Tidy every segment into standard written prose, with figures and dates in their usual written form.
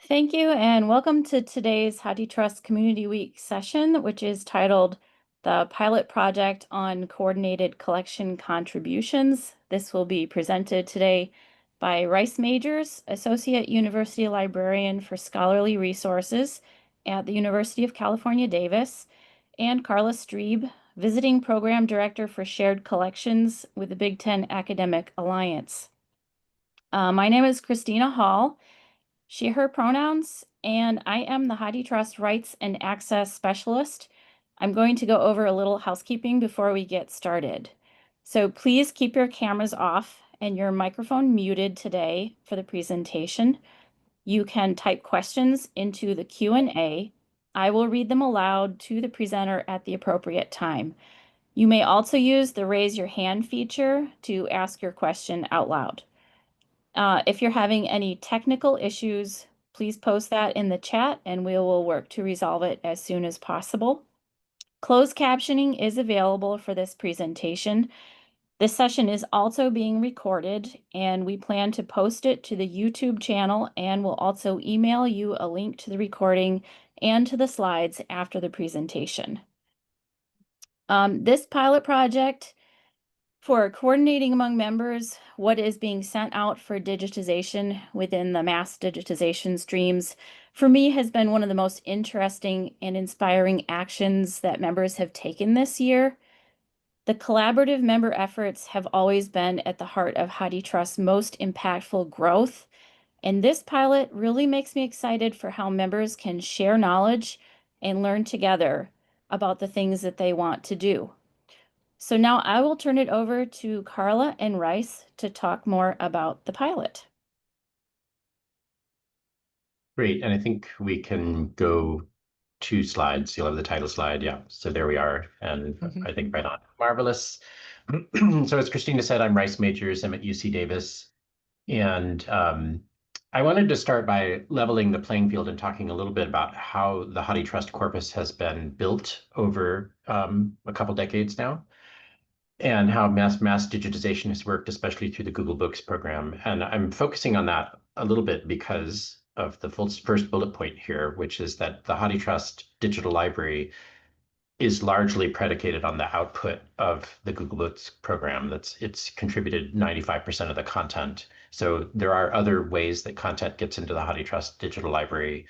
Thank you, and welcome to today's HathiTrust Community Week session, which is titled The Pilot Project on Coordinated Collection Contributions. This will be presented today by Rice Majors, Associate University Librarian for Scholarly Resources at the University of California, Davis, and Carla Streeb, Visiting Program Director for Shared Collections with the Big Ten Academic Alliance. My name is Christina Hall, she, her pronouns, and I am the HathiTrust Rights and Access Specialist. I'm going to go over a little housekeeping before we get started. So please keep your cameras off and your microphone muted today for the presentation. You can type questions into the Q&A. I will read them aloud to the presenter at the appropriate time. You may also use the raise your hand feature to ask your question out loud. If you're having any technical issues, please post that in the chat and we will work to resolve it as soon as possible. Closed captioning is available for this presentation. This session is also being recorded and we plan to post it to the YouTube channel, and we'll also email you a link to the recording and to the slides after the presentation. This pilot project for coordinating among members what is being sent out for digitization within the mass digitization streams, for me, has been one of the most interesting and inspiring actions that members have taken this year. The collaborative member efforts have always been at the heart of HathiTrust's most impactful growth, and this pilot really makes me excited for how members can share knowledge and learn together about the things that they want to do. So now I will turn it over to Carla and Rice to talk more about the pilot. Great, and I think we can go 2 slides. You'll have the title slide. Yeah, so there we are, and I think right on. Marvelous. So as Christina said, I'm Rice Majors. I'm at UC Davis, and I wanted to start by leveling the playing field and talking a little bit about how the HathiTrust corpus has been built over a couple decades now, and how mass digitization has worked, especially through the Google Books program. And I'm focusing on that a little bit because of the first bullet point here, which is that the HathiTrust Digital Library is largely predicated on the output of the Google Books program. It's contributed 95% of the content. So there are other ways that content gets into the HathiTrust Digital Library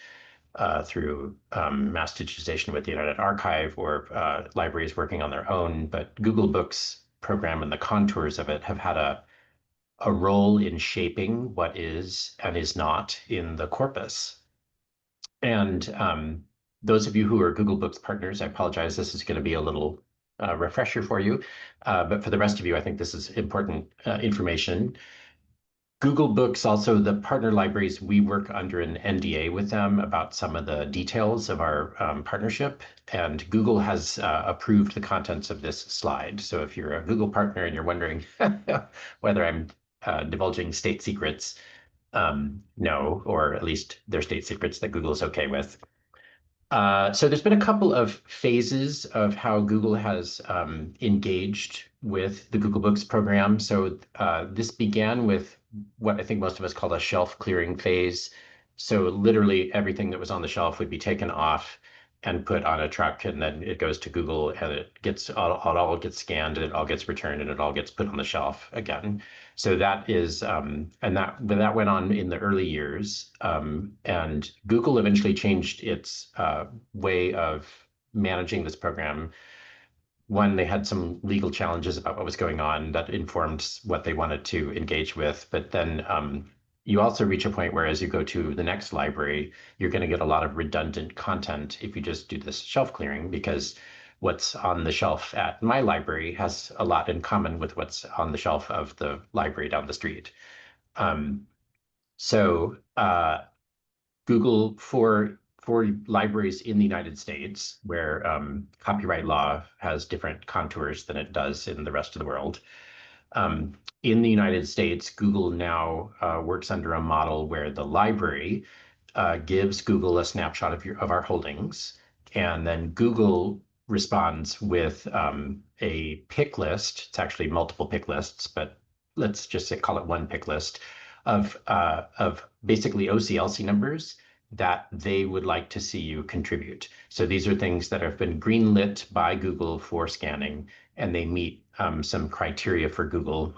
through mass digitization with the Internet Archive, or libraries working on their own. But Google Books program and the contours of it have had a role in shaping what is and is not in the corpus. And those of you who are Google Books partners, I apologize, this is going to be a little refresher for you. But for the rest of you, I think this is important information. Google Books, also the partner libraries, we work under an NDA with them about some of the details of our partnership, and Google has approved the contents of this slide. So if you're a Google partner and you're wondering whether I'm divulging state secrets, no, or at least they're state secrets that Google's okay with. So there's been a couple of phases of how Google has engaged with the Google Books program. So this began with what I think most of us call a shelf clearing phase. So literally everything that was on the shelf would be taken off and put on a truck, and then it goes to Google, and it all gets scanned, and it all gets returned, and it all gets put on the shelf again. So that is, and that went on in the early years. And Google eventually changed its way of managing this program. One, they had some legal challenges about what was going on that informed what they wanted to engage with. But then you also reach a point where, as you go to the next library, you're going to get a lot of redundant content if you just do this shelf clearing, because what's on the shelf at my library has a lot in common with what's on the shelf of the library down the street. So Google, for libraries in the United States, where copyright law has different contours than it does in the rest of the world, in the United States, Google now works under a model where the library gives Google a snapshot of our holdings, and then Google responds with a pick list. It's actually multiple pick lists, but let's just call it one pick list of basically OCLC numbers that they would like to see you contribute. So these are things that have been greenlit by Google for scanning, and they meet some criteria for Google.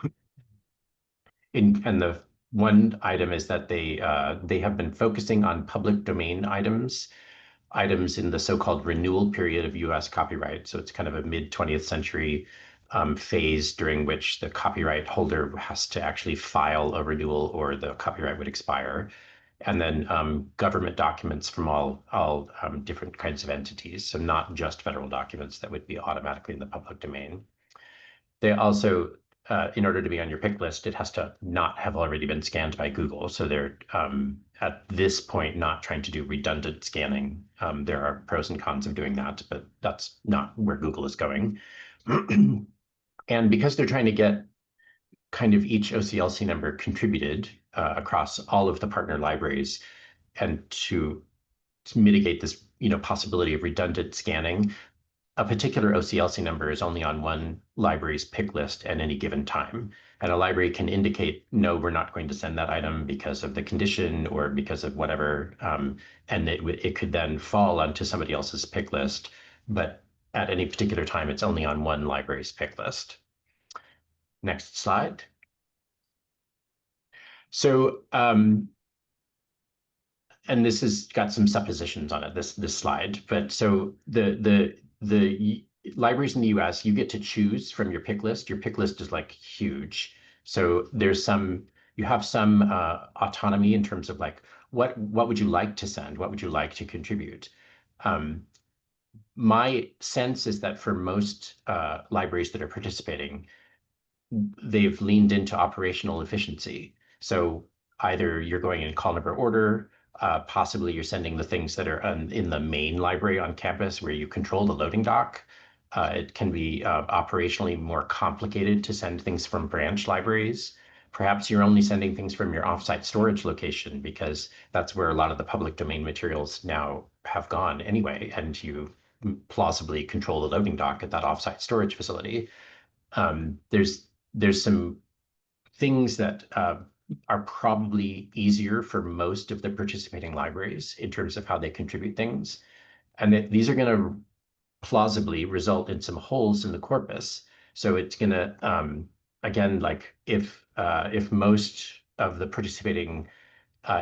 And the one item is that they have been focusing on public domain items in the so-called renewal period of US copyright. So it's kind of a mid 20th century phase during which the copyright holder has to actually file a renewal or the copyright would expire. And then government documents from all different kinds of entities. So not just federal documents that would be automatically in the public domain. They also, in order to be on your pick list, it has to not have already been scanned by Google. So they're at this point not trying to do redundant scanning. There are pros and cons of doing that, but that's not where Google is going. And because they're trying to get kind of each OCLC number contributed across all of the partner libraries, and to mitigate this, possibility of redundant scanning, a particular OCLC number is only on one library's pick list at any given time. And a library can indicate, no, we're not going to send that item because of the condition or because of whatever. And it could then fall onto somebody else's pick list. But at any particular time, it's only on one library's pick list. Next slide. So, and this has got some suppositions on it, this slide. But so the libraries in the US, you get to choose from your pick list. Your pick list is like huge. So you have some autonomy in terms of like, what would you like to send? What would you like to contribute? My sense is that for most libraries that are participating, they've leaned into operational efficiency. So either you're going in call number order, possibly you're sending the things that are in the main library on campus where you control the loading dock. It can be operationally more complicated to send things from branch libraries. Perhaps you're only sending things from your offsite storage location because that's where a lot of the public domain materials now have gone anyway, and you plausibly control the loading dock at that offsite storage facility. There's some things that are probably easier for most of the participating libraries in terms of how they contribute things. And these are going to plausibly result in some holes in the corpus. So it's going to, again, like if most of the participating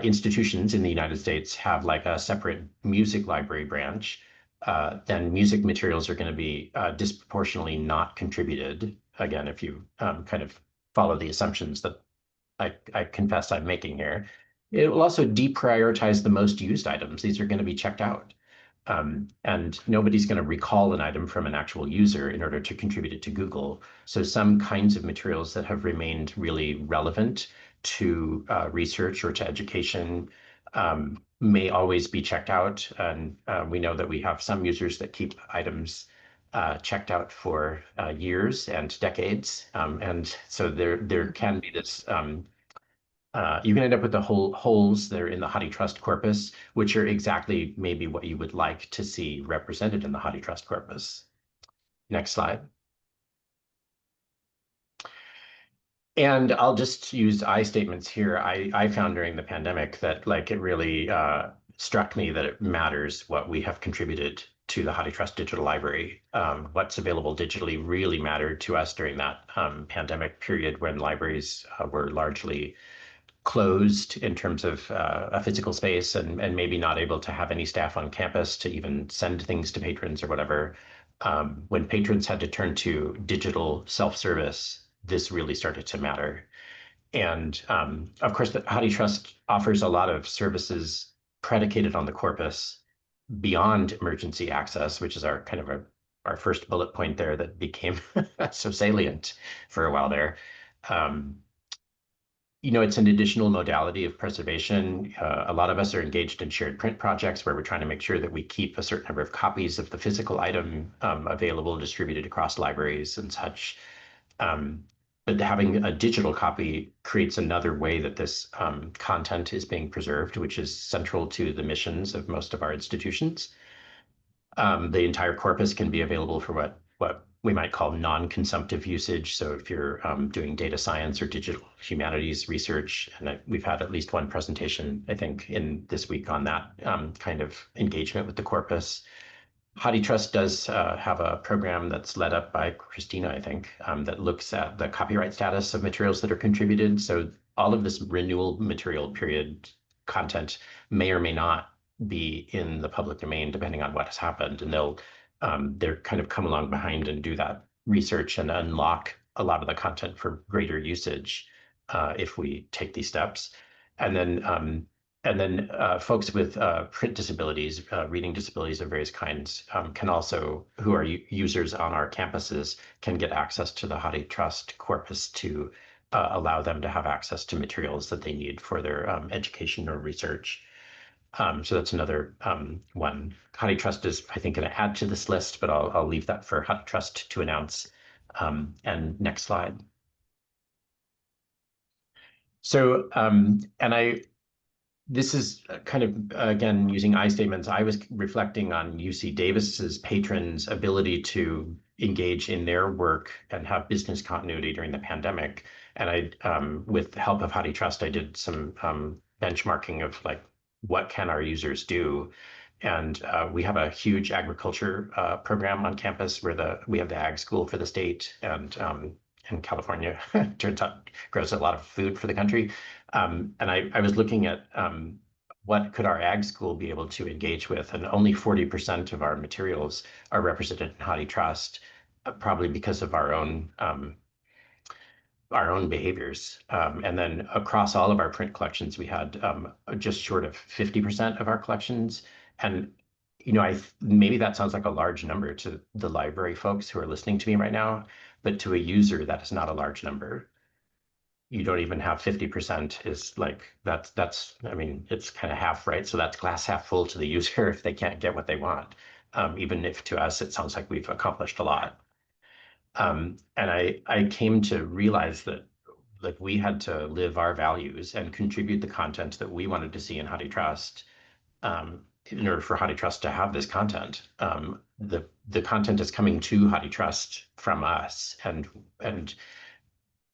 institutions in the United States have like a separate music library branch, then music materials are going to be disproportionately not contributed. Again, if you kind of follow the assumptions that I confess I'm making here. It will also deprioritize the most used items. These are going to be checked out. And nobody's going to recall an item from an actual user in order to contribute it to Google. So some kinds of materials that have remained really relevant to research or to education may always be checked out. And we know that we have some users that keep items checked out for years and decades. And so there can be this you can end up with the holes that are in the HathiTrust corpus, which are exactly maybe what you would like to see represented in the HathiTrust corpus. Next slide. And I'll just use I statements here. I found during the pandemic that like it really struck me that it matters what we have contributed to the HathiTrust Digital Library. What's available digitally really mattered to us during that pandemic period when libraries were largely closed in terms of a physical space and maybe not able to have any staff on campus to even send things to patrons or whatever. When patrons had to turn to digital self-service, this really started to matter. And of course, the HathiTrust offers a lot of services predicated on the corpus beyond emergency access, which is our kind of our first bullet point there that became so salient for a while there. It's an additional modality of preservation. A lot of us are engaged in shared print projects where we're trying to make sure that we keep a certain number of copies of the physical item available, distributed across libraries and such. But having a digital copy creates another way that this content is being preserved, which is central to the missions of most of our institutions. The entire corpus can be available for what we might call non-consumptive usage. So if you're doing data science or digital humanities research, and we've had at least one presentation, I think, in this week on that kind of engagement with the corpus. HathiTrust does have a program that's led up by Christina, I think, that looks at the copyright status of materials that are contributed. So all of this renewal material period content may or may not be in the public domain, depending on what has happened. And they're kind of come along behind and do that research and unlock a lot of the content for greater usage if we take these steps. And then folks with print disabilities, reading disabilities of various kinds, can also, who are users on our campuses, can get access to the HathiTrust corpus to allow them to have access to materials that they need for their education or research. So that's another one. HathiTrust is, I think, going to add to this list, but I'll leave that for HathiTrust to announce. And next slide. So, this is kind of, again, using I statements. I was reflecting on UC Davis's patrons' ability to engage in their work and have business continuity during the pandemic. And with the help of HathiTrust, I did some benchmarking of like, what can our users do? And we have a huge agriculture program on campus where we have the ag school for the state, and California turns out grows a lot of food for the country. And I was looking at what could our ag school be able to engage with, and only 40% of our materials are represented in HathiTrust, probably because of our own behaviors. And then across all of our print collections, we had just short of 50% of our collections. And maybe that sounds like a large number to the library folks who are listening to me right now, but to a user, that is not a large number. You don't even have 50% is like, I mean, it's kind of half, right? So that's glass half full to the user if they can't get what they want. Even if to us, it sounds like we've accomplished a lot. And I came to realize that like we had to live our values and contribute the content that we wanted to see in HathiTrust in order for HathiTrust to have this content. The content is coming to HathiTrust from us, and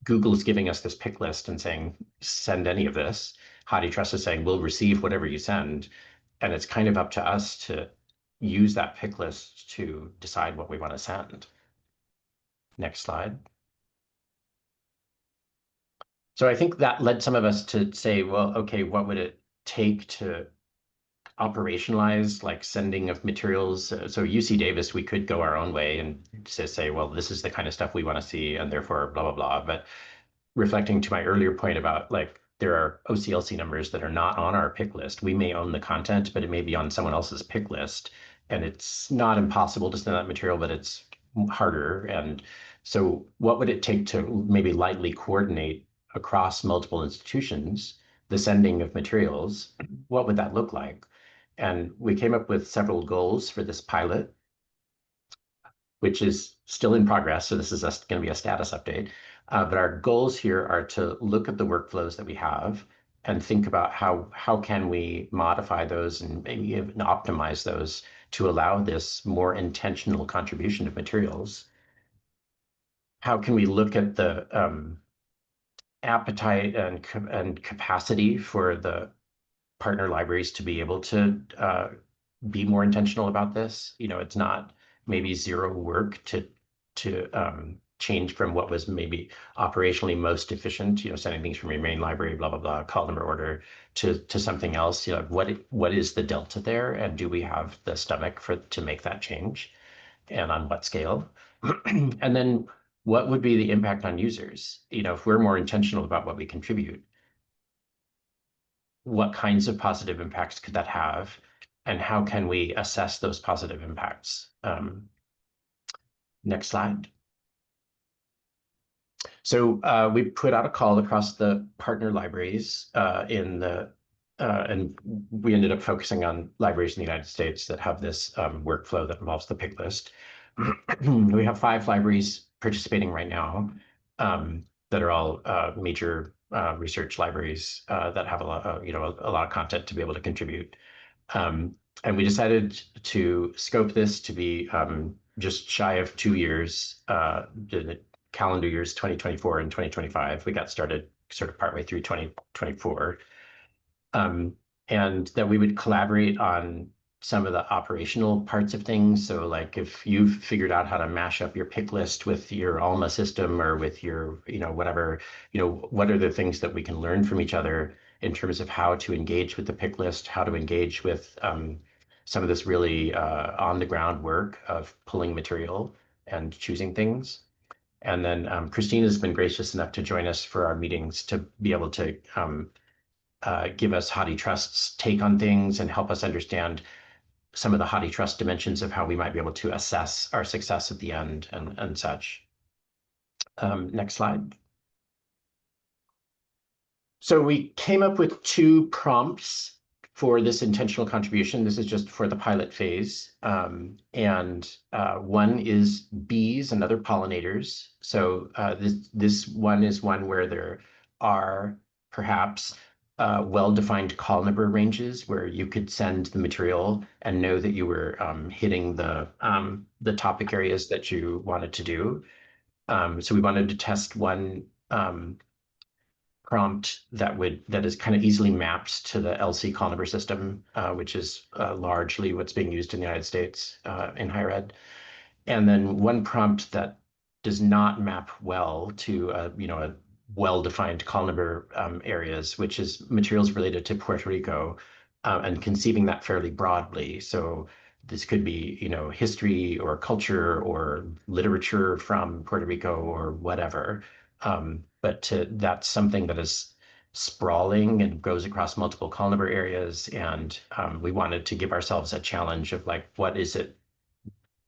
Google is giving us this pick list and saying, send any of this. HathiTrust is saying, we'll receive whatever you send. And it's kind of up to us to use that pick list to decide what we want to send. Next slide. So I think that led some of us to say, well, okay, what would it take to operationalize like sending of materials? So UC Davis, we could go our own way and say, well, this is the kind of stuff we want to see, and therefore blah, blah, blah. But reflecting to my earlier point about like there are OCLC numbers that are not on our pick list. We may own the content, but it may be on someone else's pick list. And it's not impossible to send that material, but it's harder. And so what would it take to maybe lightly coordinate across multiple institutions the sending of materials? What would that look like? And we came up with several goals for this pilot, which is still in progress. So this is going to be a status update. But our goals here are to look at the workflows that we have and think about how can we modify those and maybe even optimize those to allow this more intentional contribution of materials. How can we look at the appetite and capacity for the partner libraries to be able to be more intentional about this? It's not maybe zero work to change from what was maybe operationally most efficient, sending things from your main library, blah, blah, blah, call number order to something else. What is the delta there? And do we have the stomach to make that change? And on what scale? And then what would be the impact on users? If we're more intentional about what we contribute, what kinds of positive impacts could that have? And how can we assess those positive impacts? Next slide. So we put out a call across the partner libraries and we ended up focusing on libraries in the United States that have this workflow that involves the pick list. We have 5 libraries participating right now that are all major research libraries that have a lot of content to be able to contribute. And we decided to scope this to be just shy of 2 years, the calendar years 2024 and 2025. We got started sort of partway through 2024. Um, and that we would collaborate on some of the operational parts of things. So like if you've figured out how to mash up your pick list with your Alma system or with your, whatever, what are the things that we can learn from each other in terms of how to engage with the pick list, how to engage with some of this really on the ground work of pulling material and choosing things. And then Christine has been gracious enough to join us for our meetings to be able to give us HathiTrust's take on things and help us understand some of the HathiTrust dimensions of how we might be able to assess our success at the end and such. Next slide. So we came up with 2 prompts for this intentional contribution. This is just for the pilot phase. And one is bees and other pollinators. So this one is one where there are perhaps well-defined call number ranges where you could send the material and know that you were hitting the topic areas that you wanted to do. So we wanted to test one prompt that is kind of easily mapped to the LC call number system, which is largely what's being used in the United States in higher ed. And then one prompt that does not map well to a well-defined call number areas, which is materials related to Puerto Rico, and conceiving that fairly broadly. So this could be, history or culture or literature from Puerto Rico or whatever. But that's something that is sprawling and goes across multiple call number areas. And we wanted to give ourselves a challenge of like, what does it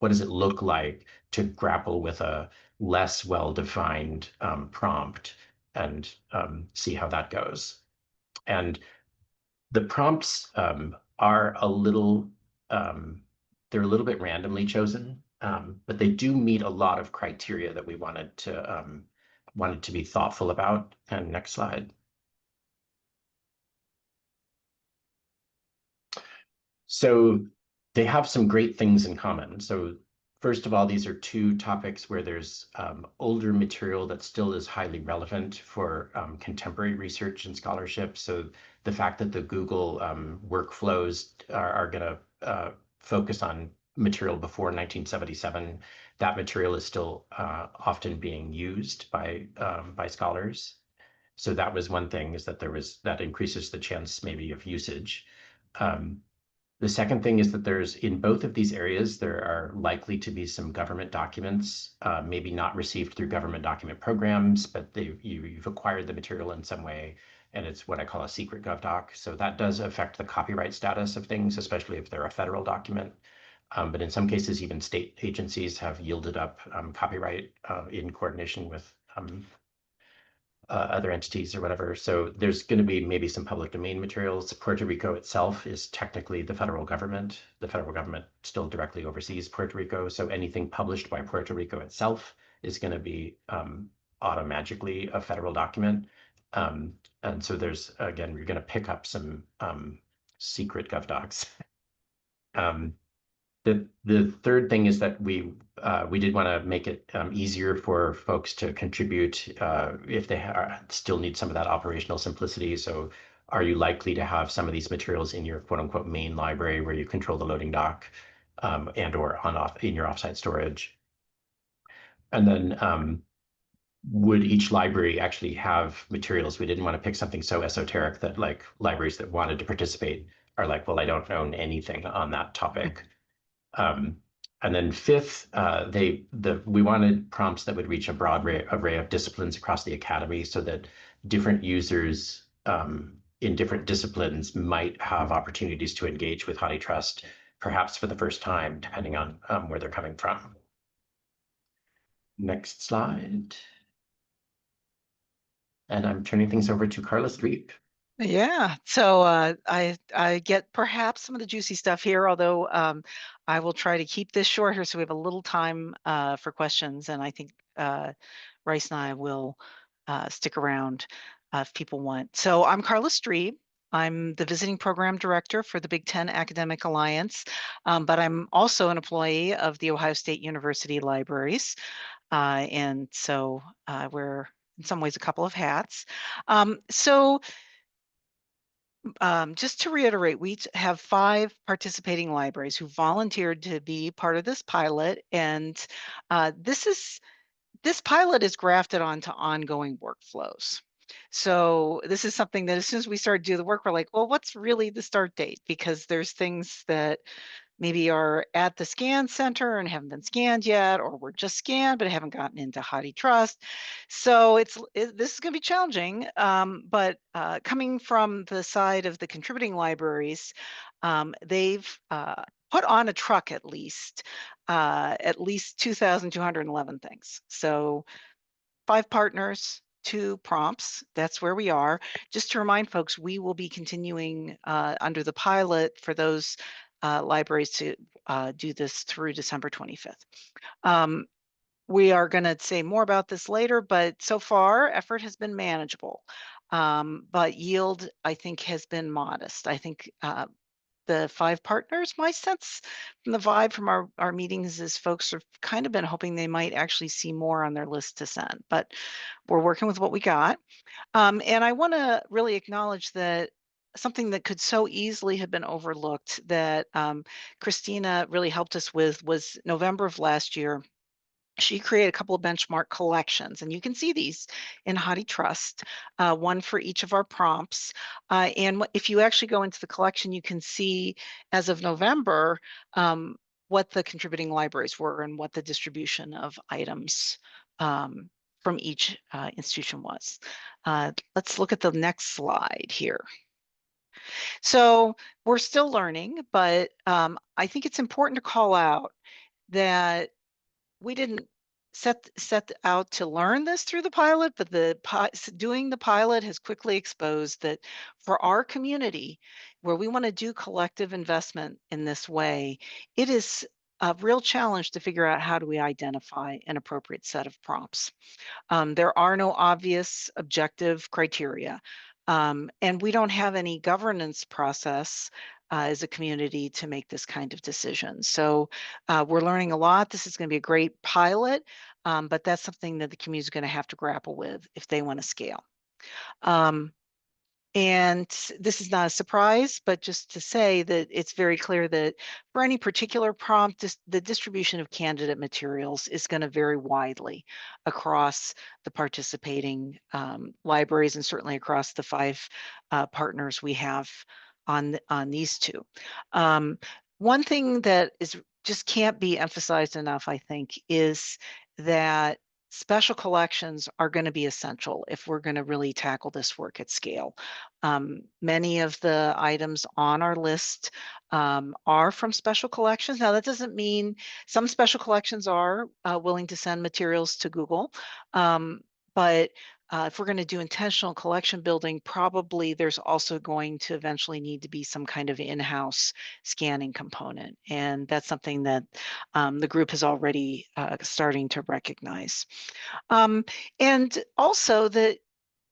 look like to grapple with a less well-defined prompt and see how that goes. And the prompts are a little, they're a little bit randomly chosen, but they do meet a lot of criteria that we wanted to be thoughtful about. And next slide. So they have some great things in common. So first of all, these are 2 topics where there's older material that still is highly relevant for contemporary research and scholarship. So the fact that the Google workflows are going to focus on material before 1977, that material is still often being used by scholars. So that was one thing, is that that increases the chance maybe of usage. The second thing is that in both of these areas, there are likely to be some government documents, maybe not received through government document programs, but you've acquired the material in some way, and it's what I call a secret GovDoc. So that does affect the copyright status of things, especially if they're a federal document. But in some cases, even state agencies have yielded up copyright in coordination with other entities or whatever. So there's going to be maybe some public domain materials. Puerto Rico itself is technically the federal government. The federal government still directly oversees Puerto Rico. So anything published by Puerto Rico itself is going to be automatically a federal document. And so again, we're going to pick up some secret GovDocs. The third thing is that we did want to make it easier for folks to contribute if they still need some of that operational simplicity. So are you likely to have some of these materials in your quote unquote main library where you control the loading dock and or in your offsite storage? And then would each library actually have materials? We didn't want to pick something so esoteric that like libraries that wanted to participate are like, well, I don't own anything on that topic. Um, and then fifth, we wanted prompts that would reach a broad array of disciplines across the academy so that different users in different disciplines might have opportunities to engage with HathiTrust, perhaps for the first time, depending on where they're coming from. Next slide. And I'm turning things over to Carla Streep. Yeah, so I get perhaps some of the juicy stuff here, although I will try to keep this shorter so we have a little time for questions, and I think Rice and I will stick around if people want. So I'm Carla Streeb. I'm the visiting program director for the Big Ten Academic Alliance, but I'm also an employee of the Ohio State University Libraries. And so we're in some ways a couple of hats. Just to reiterate, we have 5 participating libraries who volunteered to be part of this pilot. And this pilot is grafted onto ongoing workflows. So this is something that as soon as we started to do the work, we're like, well, what's really the start date? Because there's things that maybe are at the scan center and haven't been scanned yet, or we're just scanned but haven't gotten into HathiTrust. So this is going to be challenging, but coming from the side of the contributing libraries, they've put on a truck at least 2,211 things. So 5 partners, 2 prompts. That's where we are. Just to remind folks, we will be continuing under the pilot for those libraries to do this through December 25th. We are going to say more about this later, but so far effort has been manageable. But yield, I think, has been modest. I think the 5 partners, my sense from the vibe from our meetings is folks have kind of been hoping they might actually see more on their list to send, but we're working with what we got. And I want to really acknowledge that something that could so easily have been overlooked that Christina really helped us with was November of last year. She created a couple of benchmark collections, and you can see these in HathiTrust, one for each of our prompts. And if you actually go into the collection, you can see as of November what the contributing libraries were and what the distribution of items from each institution was. Let's look at the next slide here. So we're still learning, but I think it's important to call out that we didn't set out to learn this through the pilot, but doing the pilot has quickly exposed that for our community, where we want to do collective investment in this way, it is a real challenge to figure out how do we identify an appropriate set of prompts. There are no obvious objective criteria. And we don't have any governance process as a community to make this kind of decision. So we're learning a lot. This is going to be a great pilot, but that's something that the community is going to have to grapple with if they want to scale. And this is not a surprise, but just to say that it's very clear that for any particular prompt, the distribution of candidate materials is going to vary widely across the participating libraries and certainly across the 5 partners we have on these 2. One thing that is just can't be emphasized enough, I think, is that special collections are going to be essential if we're going to really tackle this work at scale. Many of the items on our list are from special collections. Now, that doesn't mean some special collections are willing to send materials to Google, but if we're going to do intentional collection building, probably there's also going to eventually need to be some kind of in-house scanning component. And that's something that the group is already starting to recognize. And also that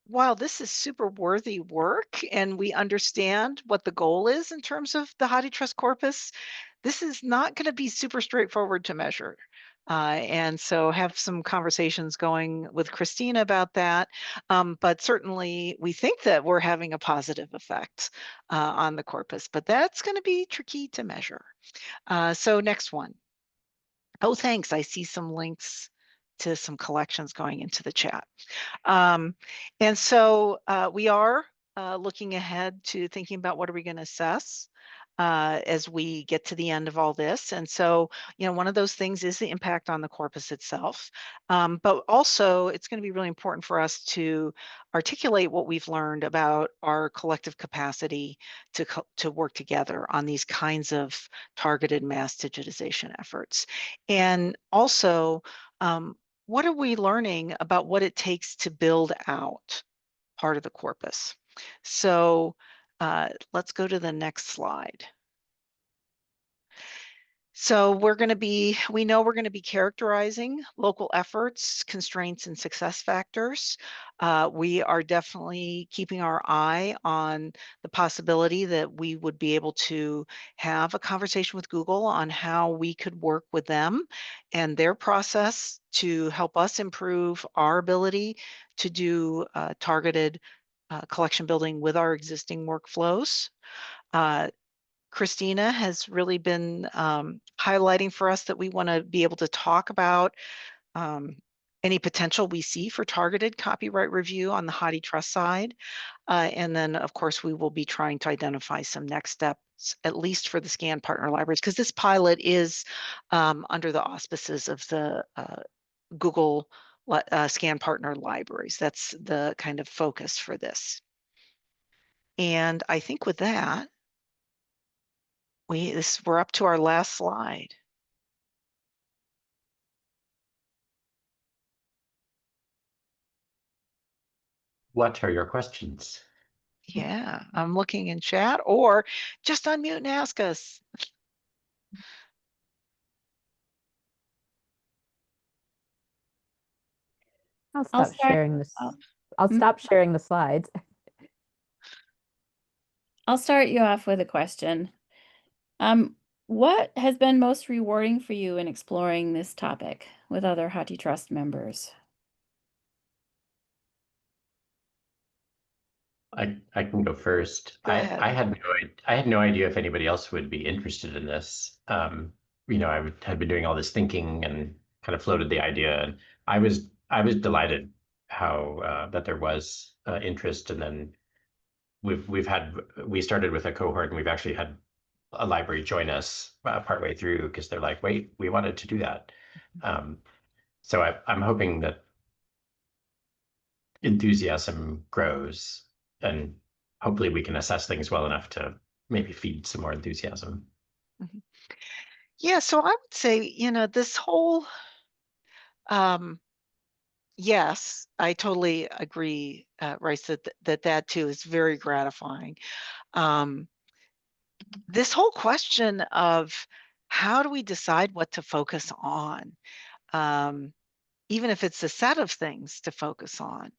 while this is super worthy work and we understand what the goal is in terms of the HathiTrust corpus, this is not going to be super straightforward to measure. And so have some conversations going with Christina about that. But certainly we think that we're having a positive effect on the corpus, but that's going to be tricky to measure. So next one. Oh, thanks. I see some links to some collections going into the chat. And so we are looking ahead to thinking about what are we going to assess as we get to the end of all this. And so, one of those things is the impact on the corpus itself. But also, it's going to be really important for us to articulate what we've learned about our collective capacity to work together on these kinds of targeted mass digitization efforts. And also, what are we learning about what it takes to build out part of the corpus? So let's go to the next slide. So we know we're going to be characterizing local efforts, constraints, and success factors. We are definitely keeping our eye on the possibility that we would be able to have a conversation with Google on how we could work with them and their process to help us improve our ability to do targeted collection building with our existing workflows. Christina has really been highlighting for us that we want to be able to talk about any potential we see for targeted copyright review on the HathiTrust side. And then, of course, we will be trying to identify some next steps, at least for the scan partner libraries, because this pilot is under the auspices of the Google scan partner libraries. That's the kind of focus for this. And I think with that, we're up to our last slide. What are your questions? Yeah, I'm looking in chat, or just unmute and ask us. I'll stop start. sharing this. Oh. I'll stop sharing the slides. I'll start you off with a question. What has been most rewarding for you in exploring this topic with other HathiTrust members? I can go first. Go ahead. I had no idea if anybody else would be interested in this. You know, had been doing all this thinking and kind of floated the idea, and I was delighted how that there was interest, and then we started with a cohort, and we've actually had a library join us partway through because they're like, wait, we wanted to do that. So I'm hoping that enthusiasm grows, and hopefully we can assess things well enough to maybe feed some more enthusiasm. Mm-hmm. Yeah, so I would say, this whole, yes, I totally agree, Rice, that too is very gratifying. This whole question of how do we decide what to focus on, even if it's a set of things to focus on,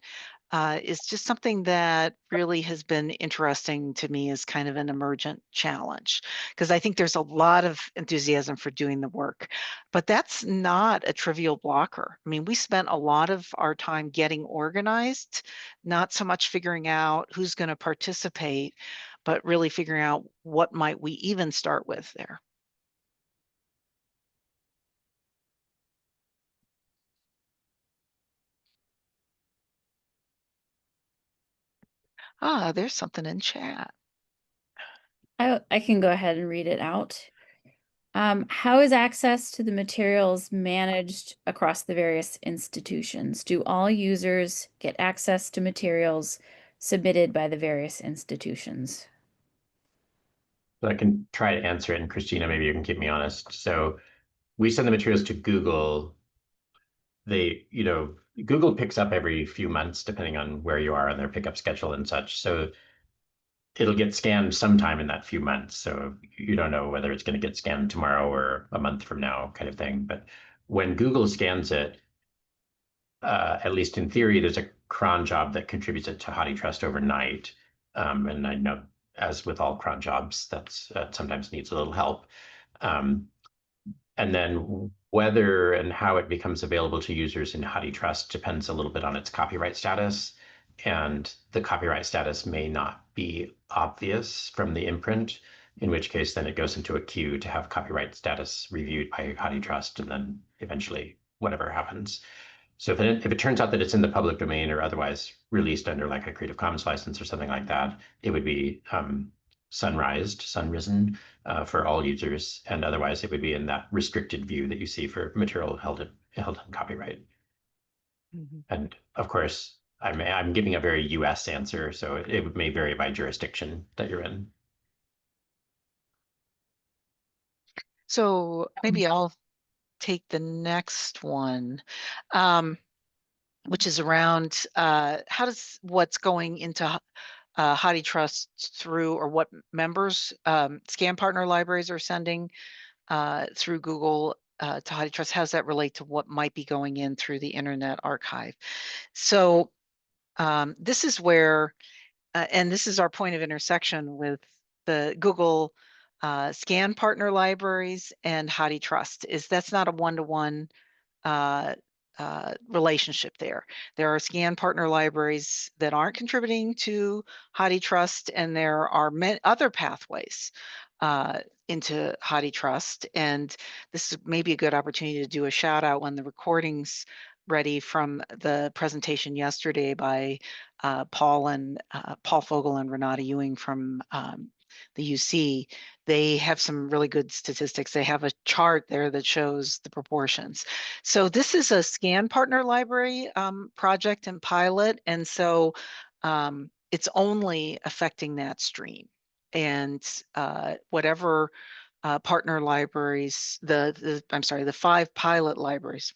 is just something that really has been interesting to me as kind of an emergent challenge, because I think there's a lot of enthusiasm for doing the work, but that's not a trivial blocker. I mean, we spent a lot of our time getting organized, not so much figuring out who's going to participate, but really figuring out what might we even start with there. There's something in chat. I can go ahead and read it out. How is access to the materials managed across the various institutions? Do all users get access to materials submitted by the various institutions? So I can try to answer it, and Christina, maybe you can keep me honest. So we send the materials to Google. Google picks up every few months, depending on where you are on their pickup schedule and such. So it'll get scanned sometime in that few months. So you don't know whether it's going to get scanned tomorrow or a month from now, kind of thing. But when Google scans it, at least in theory, there's a cron job that contributes it to HathiTrust overnight. And I know, as with all cron jobs, that sometimes needs a little help. And then whether and how it becomes available to users in HathiTrust depends a little bit on its copyright status. And the copyright status may not be obvious from the imprint, in which case then it goes into a queue to have copyright status reviewed by HathiTrust, and then eventually whatever happens. So if it turns out that it's in the public domain or otherwise released under like a Creative Commons license or something like that, it would be sunrisen for all users, and otherwise it would be in that restricted view that you see for material held in copyright. Mm-hmm. And of course, I'm giving a very US answer, so it may vary by jurisdiction that you're in. So maybe I'll take the next one, which is around how does what's going into HathiTrust through, or what members scan partner libraries are sending through Google to HathiTrust? How does that relate to what might be going in through the Internet Archive? So this is where, and this is our point of intersection with the Google scan partner libraries and HathiTrust, is that's not a one-to-one relationship there. There are scan partner libraries that aren't contributing to HathiTrust, and there are other pathways into HathiTrust. And this is maybe a good opportunity to do a shout out when the recording's ready from the presentation yesterday by Paul Fogel and Renata Ewing from the UC. They have some really good statistics. They have a chart there that shows the proportions. So this is a scan partner library project and pilot. And so it's only affecting that stream. And whatever partner libraries, the five pilot libraries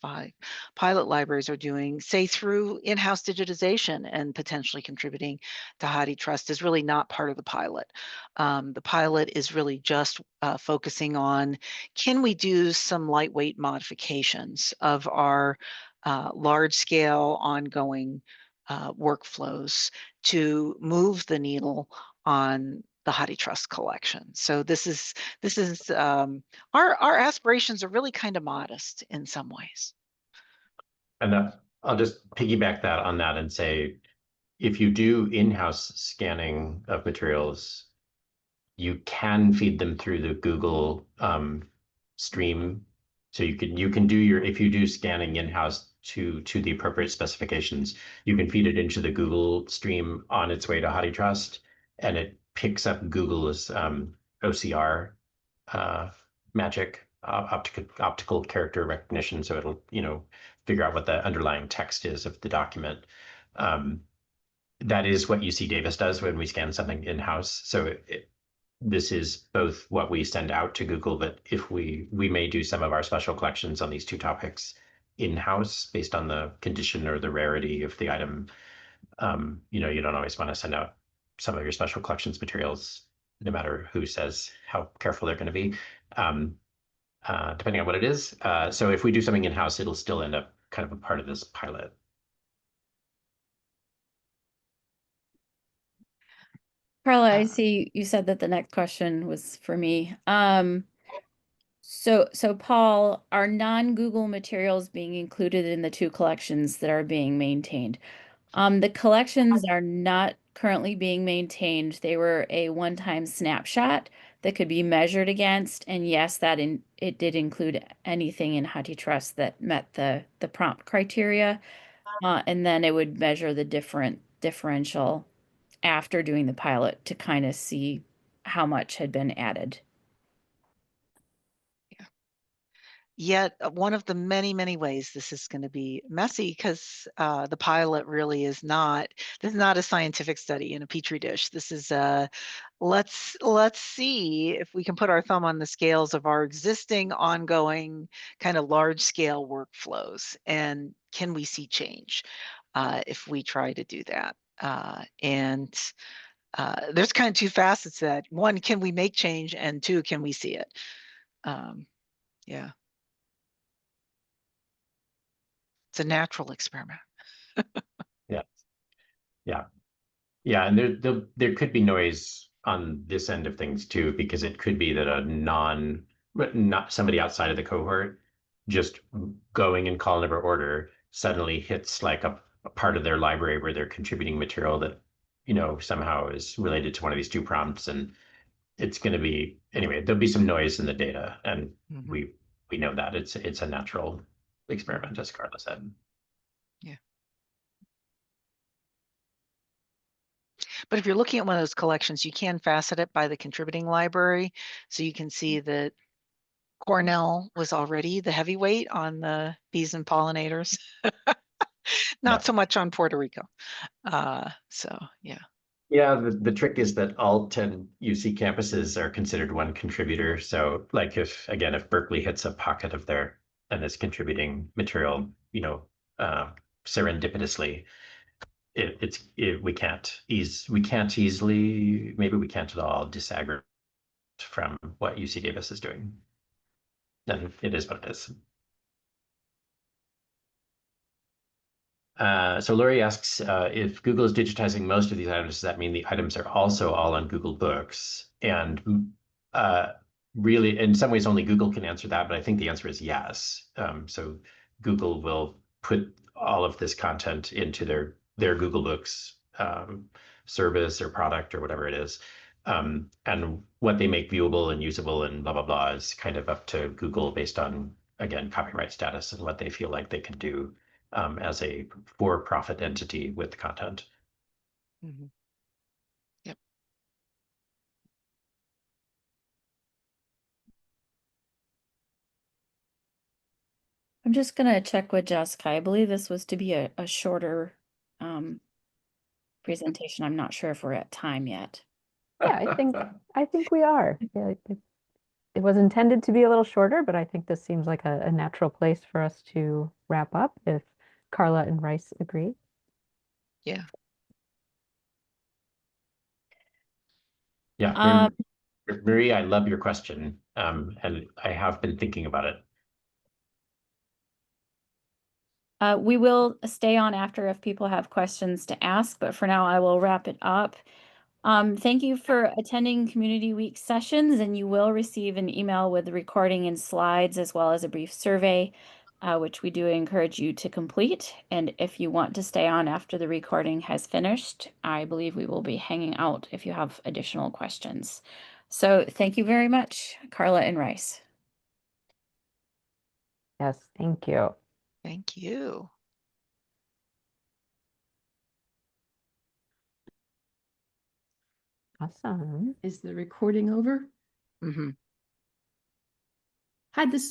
are doing, say through in-house digitization and potentially contributing to HathiTrust, is really not part of the pilot. The pilot is really just focusing on, can we do some lightweight modifications of our large scale ongoing workflows to move the needle on the HathiTrust collection. So this is our aspirations are really kind of modest in some ways. And I'll just piggyback that on that and say, if you do in-house scanning of materials, you can feed them through the Google stream. So you can do your, if you do scanning in-house to the appropriate specifications, you can feed it into the Google stream on its way to HathiTrust, and it picks up Google's OCR magic, optical character recognition. So it'll figure out what the underlying text is of the document. That is what UC Davis does when we scan something in-house. So this is both what we send out to Google, but if we may do some of our special collections on these two topics in-house based on the condition or the rarity of the item. You don't always want to send out some of your special collections materials, no matter who says how careful they're going to be, depending on what it is. So if we do something in-house, it'll still end up kind of a part of this pilot. Carla, I see you said that the next question was for me. So Paul, are non-Google materials being included in the two collections that are being maintained? The collections are not currently being maintained. They were a one-time snapshot that could be measured against, and yes, it did include anything in HathiTrust that met the prompt criteria, and then it would measure the differential after doing the pilot to kind of see how much had been added. Yet one of the many, many ways this is going to be messy, because the pilot really is not, this is not a scientific study in a petri dish. This is let's see if we can put our thumb on the scales of our existing ongoing kind of large scale workflows, and can we see change if we try to do that? And there's kind of two facets to that. One, can we make change? And two, can we see it? Yeah. It's a natural experiment. Yeah, yeah, yeah, and there could be noise on this end of things too, because it could be that not somebody outside of the cohort just going in call number order suddenly hits like a part of their library where they're contributing material that somehow is related to one of these two prompts, and it's going to be, anyway, there'll be some noise in the data, and we know that it's a natural experiment, as Carla said. Yeah. But if you're looking at one of those collections, you can facet it by the contributing library. So you can see that Cornell was already the heavyweight on the bees and pollinators, not so much on Puerto Rico. So yeah. Yeah, the trick is that all 10 UC campuses are considered one contributor. So like if Berkeley hits a pocket of their and is contributing material, serendipitously, we can't easily, maybe we can't at all disaggregate from what UC Davis is doing. then it is what it is. So Lori asks, if Google is digitizing most of these items, does that mean the items are also all on Google Books? And really, in some ways, only Google can answer that, but I think the answer is yes. So Google will put all of this content into their Google Books service or product or whatever it is. And what they make viewable and usable and blah, blah, blah is kind of up to Google based on, again, copyright status and what they feel like they can do as a for-profit entity with content. Mhm. Yep. I'm just gonna check with Jessica. I believe this was to be a shorter presentation. I'm not sure if we're at time yet. Yeah, I think we are. Yeah, it was intended to be a little shorter, but I think this seems like a natural place for us to wrap up if Carla and Rice agree. Yeah. Yeah, Marie, I love your question, and I have been thinking about it. We will stay on after if people have questions to ask, but for now I will wrap it up. Thank you for attending Community Week sessions, and you will receive an email with the recording and slides as well as a brief survey, which we do encourage you to complete. And if you want to stay on after the recording has finished, I believe we will be hanging out if you have additional questions. So thank you very much, Carla and Rice. Yes, thank you. Thank you. Awesome. Is the recording over? Mm-hmm. Hi, this